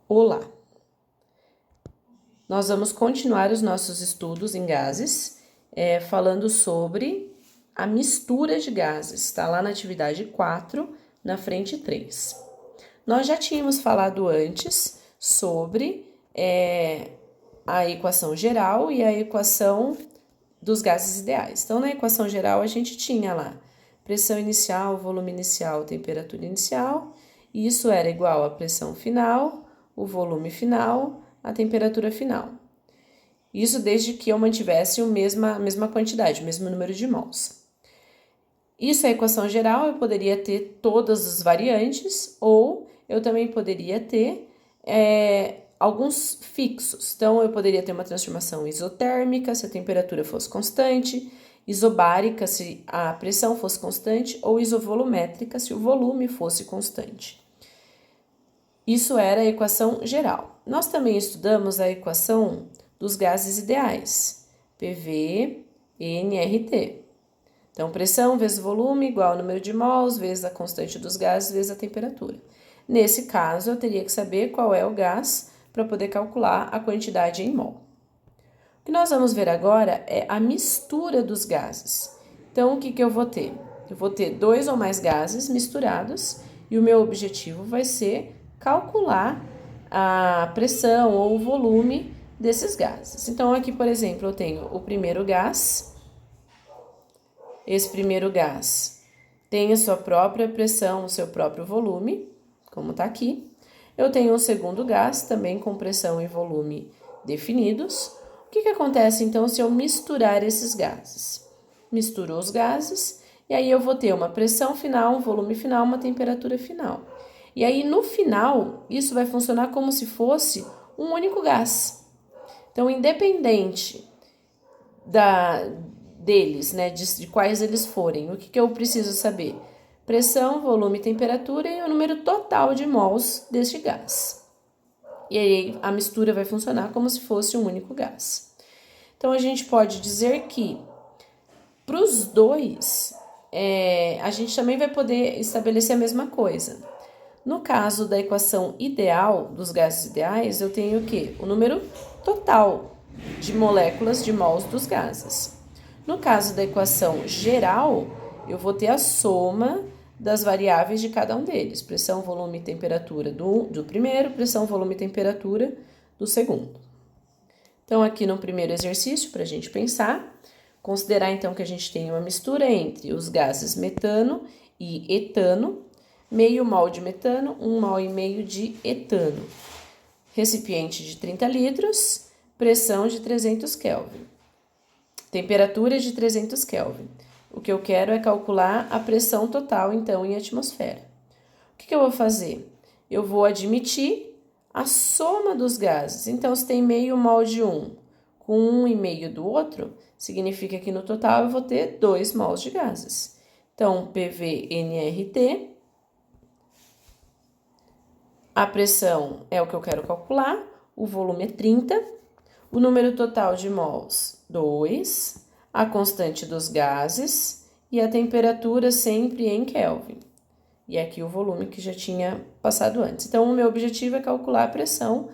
Olá! Nós vamos continuar os nossos estudos em gases, falando sobre a mistura de gases. Está lá na atividade 4, na frente 3. Nós já tínhamos falado antes sobre a equação geral e a equação dos gases ideais. Então, na equação geral, a gente tinha lá pressão inicial, volume inicial, temperatura inicial, e isso era igual à pressão final, o volume final, a temperatura final. Isso desde que eu mantivesse a mesma quantidade, o mesmo número de mols. Isso é a equação geral, eu poderia ter todas as variantes, ou eu também poderia ter alguns fixos. Então, eu poderia ter uma transformação isotérmica, se a temperatura fosse constante, isobárica, se a pressão fosse constante, ou isovolumétrica, se o volume fosse constante. Isso era a equação geral. Nós também estudamos a equação dos gases ideais, PV, nRT. Então, pressão vezes volume igual ao número de mols vezes a constante dos gases vezes a temperatura. Nesse caso, eu teria que saber qual é o gás para poder calcular a quantidade em mol. O que nós vamos ver agora é a mistura dos gases. Então, o que eu vou ter? Eu vou ter 2 ou mais gases misturados e o meu objetivo vai ser calcular a pressão ou o volume desses gases. Então, aqui, por exemplo, eu tenho o primeiro gás. Esse primeiro gás tem a sua própria pressão, o seu próprio volume, como está aqui. Eu tenho um segundo gás, também com pressão e volume definidos. O que acontece, então, se eu misturar esses gases? Misturo os gases e aí eu vou ter uma pressão final, um volume final, uma temperatura final. E aí, no final, isso vai funcionar como se fosse um único gás. Então, independente deles, né, de quais eles forem, o que eu preciso saber? Pressão, volume, temperatura e o número total de mols deste gás. E aí a mistura vai funcionar como se fosse um único gás. Então a gente pode dizer que para os dois, a gente também vai poder estabelecer a mesma coisa. No caso da equação ideal, dos gases ideais, eu tenho o quê? O número total de moléculas de mols dos gases. No caso da equação geral, eu vou ter a soma das variáveis de cada um deles. Pressão, volume e temperatura do primeiro, pressão, volume e temperatura do segundo. Então, aqui no primeiro exercício, para a gente pensar, considerar então que a gente tem uma mistura entre os gases metano e etano, meio mol de metano, 1,5 mol de etano. Recipiente de 30 litros, pressão de 300 Kelvin. Temperatura de 300 Kelvin. O que eu quero é calcular a pressão total, então, em atmosfera. O que eu vou fazer? Eu vou admitir a soma dos gases. Então, se tem meio mol de um com 1,5 do outro, significa que no total eu vou ter 2 mols de gases. Então, PV-nRT, a pressão é o que eu quero calcular, o volume é 30, o número total de mols, 2, a constante dos gases e a temperatura sempre em Kelvin. E aqui o volume que já tinha passado antes. Então, o meu objetivo é calcular a pressão.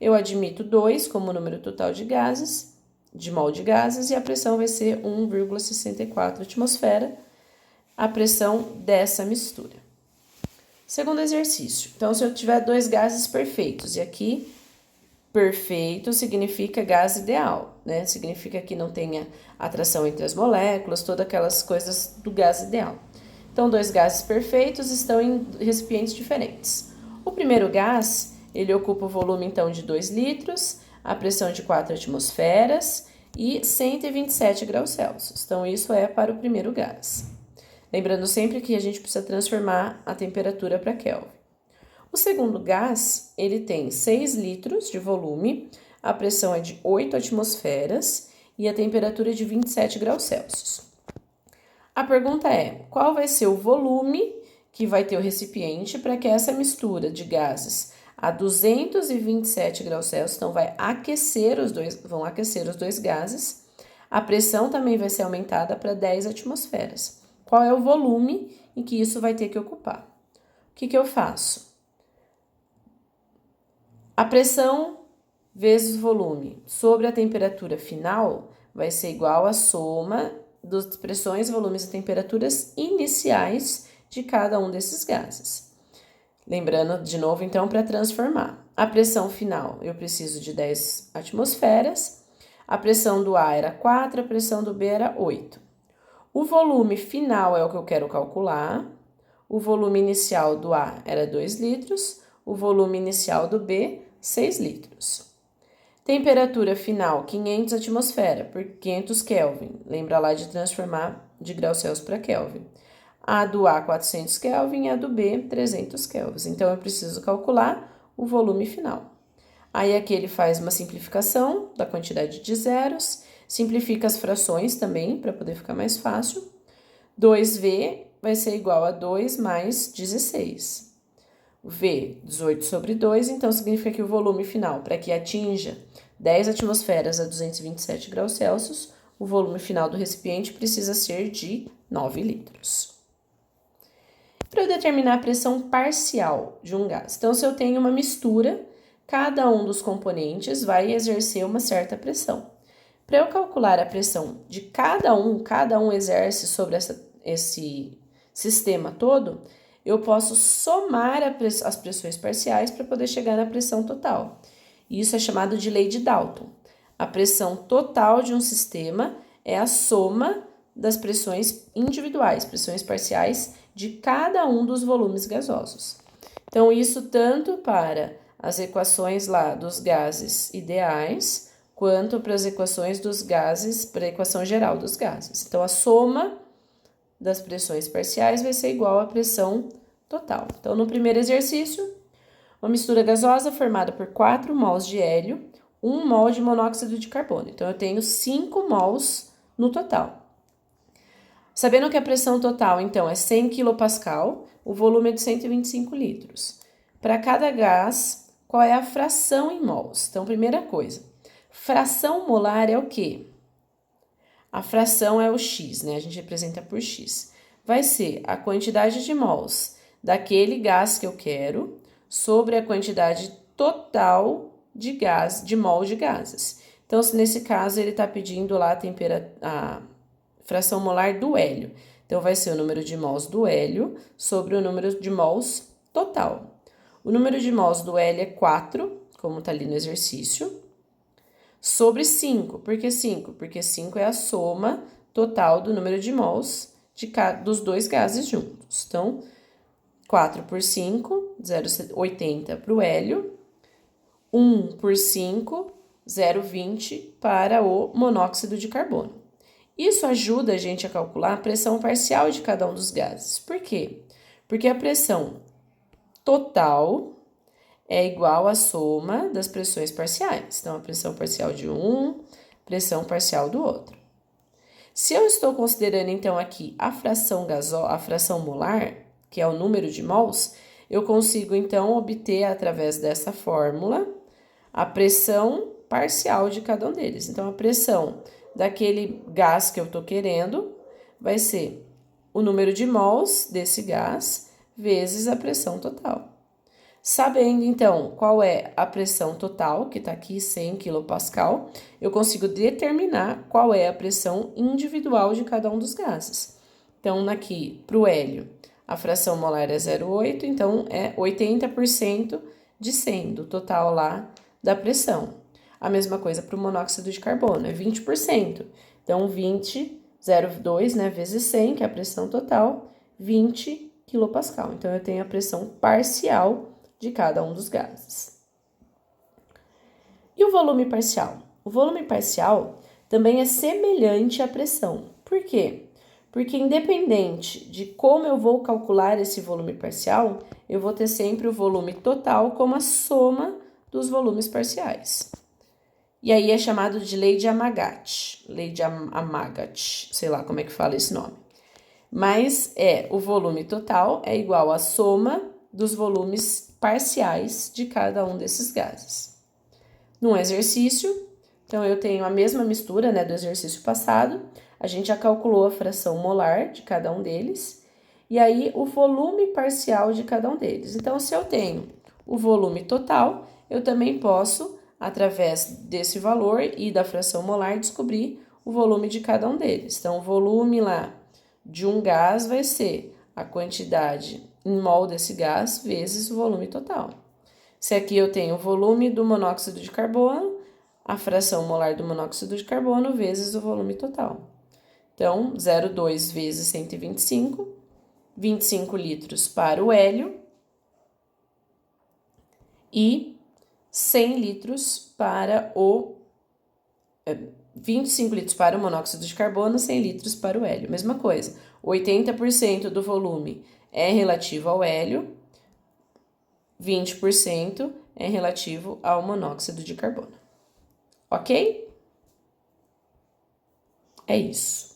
Eu admito 2 como número total de gases, de mol de gases, e a pressão vai ser 1,64 atmosfera, a pressão dessa mistura. Segundo exercício. Então, se eu tiver 2 gases perfeitos, e aqui perfeito significa gás ideal, né? Significa que não tenha atração entre as moléculas, todas aquelas coisas do gás ideal. Então, 2 gases perfeitos estão em recipientes diferentes. O primeiro gás, ele ocupa o volume, então, de 2 litros, a pressão de 4 atmosferas e 127 graus Celsius. Então, isso é para o primeiro gás. Lembrando sempre que a gente precisa transformar a temperatura para Kelvin. O segundo gás, ele tem 6 litros de volume, a pressão é de 8 atmosferas e a temperatura é de 27 graus Celsius. A pergunta é, qual vai ser o volume que vai ter o recipiente para que essa mistura de gases a 227 graus Celsius, então vão aquecer os dois gases, a pressão também vai ser aumentada para 10 atmosferas. Qual é o volume em que isso vai ter que ocupar? O que eu faço? A pressão vezes o volume sobre a temperatura final vai ser igual à soma das pressões, volumes e temperaturas iniciais de cada um desses gases. Lembrando de novo, então, para transformar. A pressão final, eu preciso de 10 atmosferas. A pressão do A era 4, a pressão do B era 8. O volume final é o que eu quero calcular. O volume inicial do A era 2 litros. O volume inicial do B, 6 litros. Temperatura final, 500 atmosfera por 500 Kelvin. Lembra lá de transformar de graus Celsius para Kelvin. A do A, 400 Kelvin, e a do B, 300 Kelvin. Então, eu preciso calcular o volume final. Aí, aqui ele faz uma simplificação da quantidade de zeros, simplifica as frações também, para poder ficar mais fácil. 2V vai ser igual a 2 mais 16. V, 18 sobre 2, então significa que o volume final, para que atinja 10 atmosferas a 227 graus Celsius, o volume final do recipiente precisa ser de 9 litros. Para eu determinar a pressão parcial de um gás. Então, se eu tenho uma mistura, cada um dos componentes vai exercer uma certa pressão. Para eu calcular a pressão de cada um exerce sobre esse sistema todo, eu posso somar as pressões parciais para poder chegar na pressão total. Isso é chamado de lei de Dalton. A pressão total de um sistema é a soma das pressões individuais, pressões parciais de cada um dos volumes gasosos. Então, isso tanto para as equações lá dos gases ideais, quanto para as equações dos gases, para a equação geral dos gases. Então, a soma das pressões parciais vai ser igual à pressão total. Então, no primeiro exercício, uma mistura gasosa formada por 4 mols de hélio, 1 mol de monóxido de carbono. Então, eu tenho 5 mols no total. Sabendo que a pressão total, então, é 100 kPa, o volume é de 125 litros. Para cada gás, qual é a fração em mols? Então, primeira coisa, fração molar é o quê? A fração é o X, né? A gente representa por X. Vai ser a quantidade de mols daquele gás que eu quero sobre a quantidade total de gás, de mol de gases. Então, se nesse caso ele está pedindo lá a fração molar do hélio. Então, vai ser o número de mols do hélio sobre o número de mols total. O número de mols do hélio é 4, como está ali no exercício, sobre 5. Por que 5? Porque 5 é a soma total do número de mols dos dois gases juntos. Então, 4 por 5, 0,80 para o hélio, 1 por 5, 0,20 para o monóxido de carbono. Isso ajuda a gente a calcular a pressão parcial de cada um dos gases. Por quê? Porque a pressão total é igual à soma das pressões parciais. Então, a pressão parcial de um, pressão parcial do outro. Se eu estou considerando, então, aqui a fração molar, que é o número de mols, eu consigo, então, obter, através dessa fórmula, a pressão parcial de cada um deles. Então, a pressão daquele gás que eu estou querendo vai ser o número de mols desse gás vezes a pressão total. Sabendo, então, qual é a pressão total, que está aqui 100 kPa, eu consigo determinar qual é a pressão individual de cada um dos gases. Então, aqui, para o hélio, a fração molar é 0,8, então é 80% de 100, do total lá da pressão. A mesma coisa para o monóxido de carbono, é 20%. Então, 20, 0,2, né, vezes 100, que é a pressão total, 20 kPa. Então, eu tenho a pressão parcial de cada um dos gases. E o volume parcial? O volume parcial também é semelhante à pressão. Por quê? Porque independente de como eu vou calcular esse volume parcial, eu vou ter sempre o volume total como a soma dos volumes parciais. E aí é chamado de lei de Amagat, sei lá como é que fala esse nome. Mas o volume total é igual à soma dos volumes parciais de cada um desses gases. Num exercício, então eu tenho a mesma mistura, né, do exercício passado, a gente já calculou a fração molar de cada um deles, e aí o volume parcial de cada um deles. Então, se eu tenho o volume total, eu também posso, através desse valor e da fração molar, descobrir o volume de cada um deles. Então, o volume lá de um gás vai ser a quantidade em mol desse gás vezes o volume total. Se aqui eu tenho o volume do monóxido de carbono, a fração molar do monóxido de carbono vezes o volume total. Então, 0,2 vezes 125, 25 litros para o hélio e 100 litros para o... 25 litros para o monóxido de carbono, 100 litros para o hélio. Mesma coisa, 80% do volume é relativo ao hélio, 20% é relativo ao monóxido de carbono. Ok? É isso.